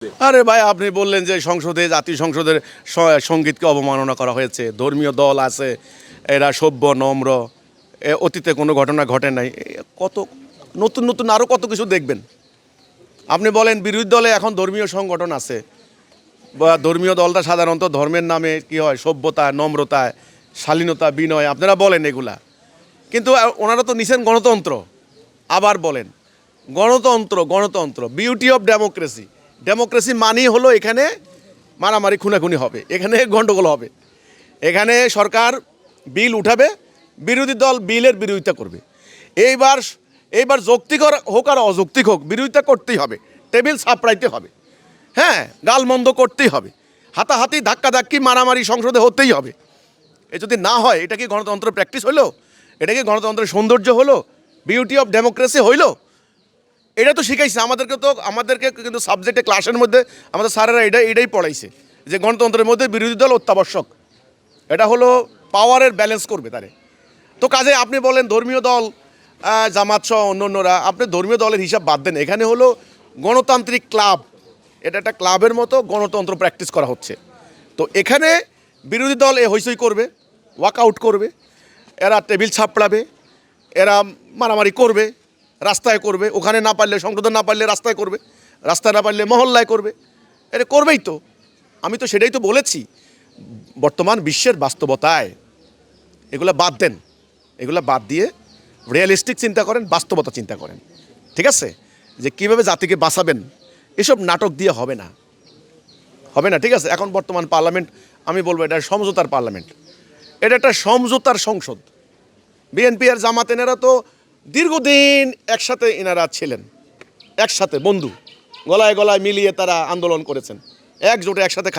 আরে ভাই, আপনি বললেন যে সংসদে, জাতীয় সংসদের সঙ্গীতকে অবমাননা করা হয়েছে। ধর্মীয় দল আছে, এরা সভ্য নম্র, অতীতে কোনো ঘটনা ঘটে নাই। কত নতুন নতুন আরও কত কিছু দেখবেন। আপনি বলেন বিরোধী দলে এখন ধর্মীয় সংগঠন আছে, বা ধর্মীয় দলটা সাধারণত ধর্মের নামে কি হয়, সভ্যতা, নম্রতা, শালীনতা, বিনয়, আপনারা বলেন এগুলা। কিন্তু ওনারা তো নিছেন গণতন্ত্র। আবার বলেন গণতন্ত্র, গণতন্ত্র বিউটি অফ ডেমোক্রেসি। ডেমোক্রেসি মানেই হলো এখানে মারামারি, খুনাখুনি হবে, এখানে গণ্ডগোল হবে, এখানে সরকার বিল উঠাবে, বিরোধী দল বিলের বিরোধিতা করবে। এইবার এইবার যৌক্তিক হোক আর অযৌক্তিক হোক, বিরোধিতা করতেই হবে, টেবিল সাপড়াইতে হবে, হ্যাঁ, গালমন্দ করতেই হবে, হাতাহাতি ধাক্কাধাক্কি মারামারি সংসদে হতেই হবে। এ যদি না হয়, এটা কি গণতন্ত্রের প্র্যাকটিস হলো? এটা কি গণতন্ত্রের সৌন্দর্য হলো? বিউটি অফ ডেমোক্রেসি হইল? এটা তো শিখাইছে আমাদেরকে কিন্তু সাবজেক্টে, ক্লাসের মধ্যে আমাদের স্যারেরা এটাই পড়াইছে যে গণতন্ত্রের মধ্যে বিরোধী দল অত্যাবশ্যক। এটা হলো পাওয়ারের ব্যালেন্স করবে তারে। তো কাজে আপনি বলেন ধর্মীয় দল, জামাত সহ অন্যান্যরা, আপনি ধর্মীয় দলের হিসাব বাদ দেন। এখানে হলো গণতান্ত্রিক ক্লাব, এটা একটা ক্লাবের মতো গণতন্ত্র প্র্যাকটিস করা হচ্ছে। তো এখানে বিরোধী দল হইচই করবে, ওয়াকআউট করবে, এরা টেবিল ছাপড়াবে, এরা মারামারি করবে, রাস্তায় করবে, ওখানে না পারলে, সংসদে না পারলে রাস্তায় করবে, রাস্তায় না পারলে মহল্লায় করবে। এটা করবেই তো, আমি তো সেটাই তো বলেছি। বর্তমান বিশ্বের বাস্তবতায় এগুলো বাদ দেন, এগুলো বাদ দিয়ে রিয়েলিস্টিক চিন্তা করেন, বাস্তবতা চিন্তা করেন, ঠিক আছে? যে কীভাবে জাতিকে বাঁচাবেন, এসব নাটক দিয়ে হবে না, হবে না, ঠিক আছে? এখন বর্তমান পার্লামেন্ট, আমি বলবো এটা সমঝোতার পার্লামেন্ট, এটা একটা সমঝোতার সংসদ। বিএনপি আর জামাত এনারা তো দীর্ঘদিন একসাথে এনারা ছিলেন, একসাথে বন্ধু, গলায় গলায় মিলিয়ে তারা আন্দোলন করেছেন, একজোটে একসাথে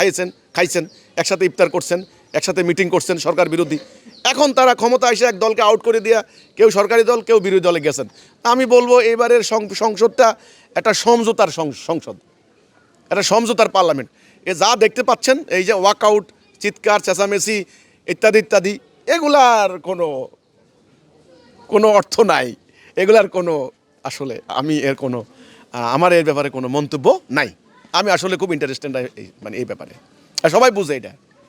খাইছেন, একসাথে ইফতার করছেন, একসাথে মিটিং করছেন সরকার বিরোধী। এখন তারা ক্ষমতা এসে এক দলকে আউট করে দিয়া কেউ সরকারি দল, কেউ বিরোধী দলে গেছেন। আমি বলবো এবারের সংসদটা একটা সমঝোতার সংসদ, একটা সমঝোতার পার্লামেন্ট। এ যা দেখতে পাচ্ছেন, এই যে ওয়াকআউট, চিৎকার চেঁচামেচি ইত্যাদি ইত্যাদি, এগুলার কোনো অর্থ নাই, এগুলার কোনো, আসলে আমি আমার এর ব্যাপারে কোনো মন্তব্য নাই। আমি আসলে খুব ইন্টারেস্টেড মানে এই ব্যাপারে, আর সবাই বুঝে এটা।